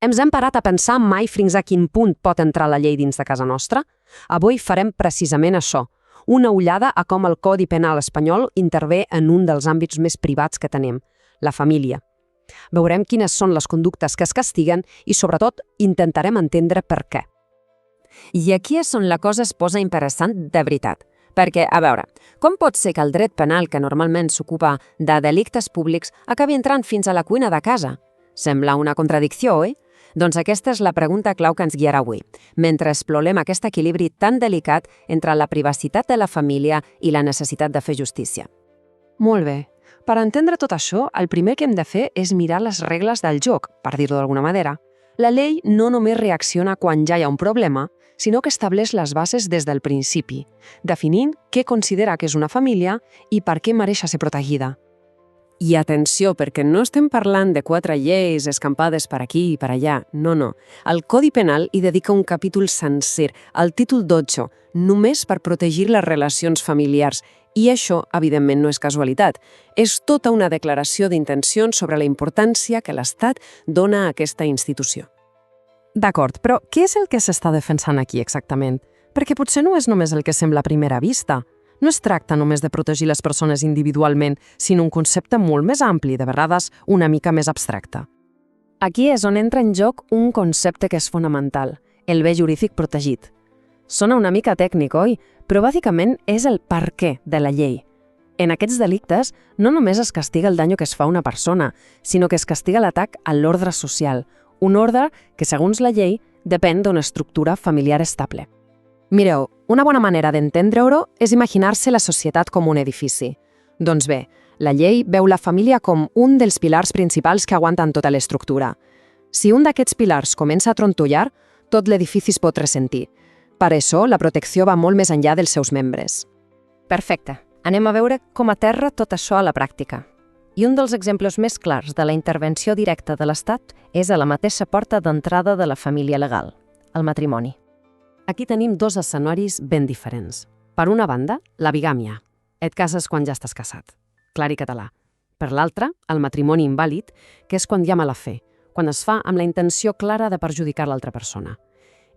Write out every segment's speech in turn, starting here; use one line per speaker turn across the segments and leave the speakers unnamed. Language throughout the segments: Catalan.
Ens hem parat a pensar mai fins a quin punt pot entrar la llei dins de casa nostra? Avui farem precisament això, una ullada a com el Codi Penal espanyol intervé en un dels àmbits més privats que tenim, la família. Veurem quines són les conductes que es castiguen i, sobretot, intentarem entendre per què.
I aquí és on la cosa es posa interessant de veritat. Perquè, a veure, com pot ser que el dret penal que normalment s'ocupa de delictes públics acabi entrant fins a la cuina de casa? Sembla una contradicció, oi? Doncs aquesta és la pregunta clau que ens guiarà avui, mentre explorem aquest equilibri tan delicat entre la privacitat de la família i la necessitat de fer justícia.
Molt bé. Per entendre tot això, el primer que hem de fer és mirar les regles del joc, per dir-ho d'alguna manera. La llei no només reacciona quan ja hi ha un problema, sinó que estableix les bases des del principi, definint què considera que és una família i per què mereix ser protegida. I atenció, perquè no estem parlant de 4 lleis escampades per aquí i per allà. No. El Codi Penal hi dedica un capítol sencer, el títol 12, només per protegir les relacions familiars. I això, evidentment, no és casualitat. És tota una declaració d'intencions sobre la importància que l'Estat dona a aquesta institució. D'acord, però què és el que s'està defensant aquí exactament? Perquè potser no és només el que sembla a primera vista. No es tracta només de protegir les persones individualment, sinó un concepte molt més ampli, de vegades una mica més abstracte. Aquí és on entra en joc un concepte que és fonamental, el bé jurídic protegit. Sona una mica tècnic, oi? Però bàsicament és el per què de la llei. En aquests delictes no només es castiga el dany que es fa a una persona, sinó que es castiga l'atac a l'ordre social, un ordre que, segons la llei, depèn d'una estructura familiar estable. Mireu, una bona manera d'entendre-ho és imaginar-se la societat com un edifici. Doncs bé, la llei veu la família com un dels pilars principals que aguanten tota l'estructura. Si un d'aquests pilars comença a trontollar, tot l'edifici es pot ressentir. Per això, la protecció va molt més enllà dels seus membres.
Perfecte. Anem a veure com aterra tot això a la pràctica. I un dels exemples més clars de la intervenció directa de l'Estat és a la mateixa porta d'entrada de la família legal, el matrimoni. Aquí tenim 2 escenaris ben diferents. Per una banda, la bigàmia. Et cases quan ja estàs casat. Clar i català. Per l'altra, el matrimoni invàlid, que és quan hi ha mala fe, quan es fa amb la intenció clara de perjudicar l'altra persona.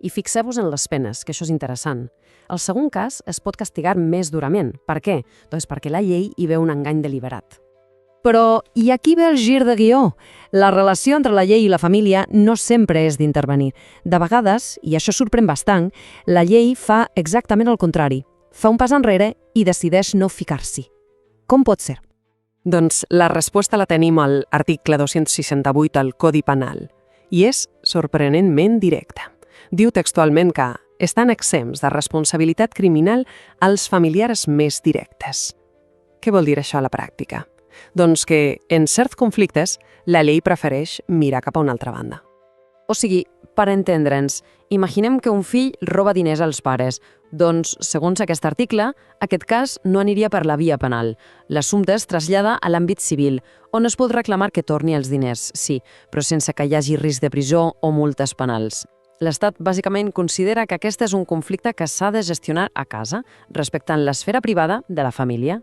I fixeu-vos en les penes, que això és interessant. El segon cas es pot castigar més durament. Per què? Doncs perquè la llei hi veu un engany deliberat. Però, i aquí ve el gir de guió. La relació entre la llei i la família no sempre és d'intervenir. De vegades, i això sorprèn bastant, la llei fa exactament el contrari. Fa un pas enrere i decideix no ficar-s'hi. Com pot ser? Doncs la resposta la tenim a l'article 268 del Codi Penal. I és sorprenentment directa. Diu textualment que estan exempts de responsabilitat criminal els familiars més directes. Què vol dir això a la pràctica? Doncs que, en certs conflictes, la llei prefereix mirar cap a una altra banda. O sigui, per entendre'ns, imaginem que un fill roba diners als pares. Doncs, segons aquest article, aquest cas no aniria per la via penal. L'assumpte es trasllada a l'àmbit civil, on es pot reclamar que torni els diners, sí, però sense que hi hagi risc de presó o multes penals. L'Estat bàsicament considera que aquest és un conflicte que s'ha de gestionar a casa, respectant l'esfera privada de la família.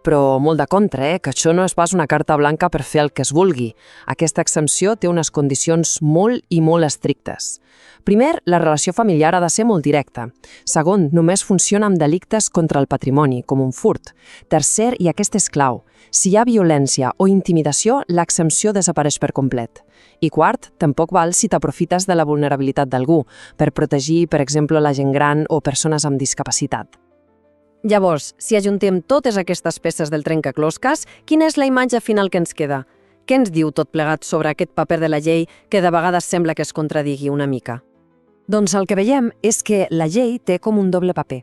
Però molt de contra, que això no és pas una carta blanca per fer el que es vulgui. Aquesta exempció té unes condicions molt i molt estrictes. Primer, la relació familiar ha de ser molt directa. Segon, només funciona amb delictes contra el patrimoni, com un furt. Tercer, i aquest és clau, si hi ha violència o intimidació, l'exempció desapareix per complet. I quart, tampoc val si t'aprofites de la vulnerabilitat d'algú, per protegir, per exemple, la gent gran o persones amb discapacitat. Llavors, si ajuntem totes aquestes peces del trencaclosques, quina és la imatge final que ens queda? Què ens diu tot plegat sobre aquest paper de la llei que de vegades sembla que es contradigui una mica? Doncs el que veiem és que la llei té com un doble paper.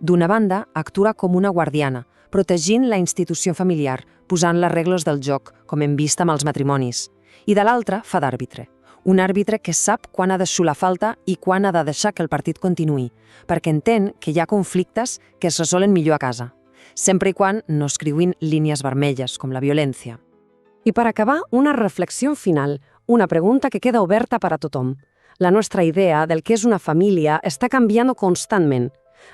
D'una banda, actua com una guardiana, protegint la institució familiar, posant les regles del joc, com hem vist amb els matrimonis. I de l'altra, fa d'àrbitre. Un àrbitre que sap quan ha de xular falta i quan ha de deixar que el partit continuï, perquè entén que hi ha conflictes que es resolen millor a casa, sempre i quan no escriuin línies vermelles, com la violència. I per acabar, una reflexió final, una pregunta que queda oberta per a tothom. La nostra idea del que és una família està canviant constantment.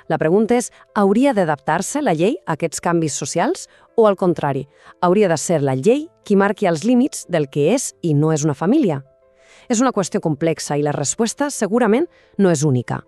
La pregunta és, hauria d'adaptar-se la llei a aquests canvis socials o, al contrari, hauria de ser la llei qui marqui els límits del que és i no és una família?
És una qüestió complexa i la resposta segurament no és única.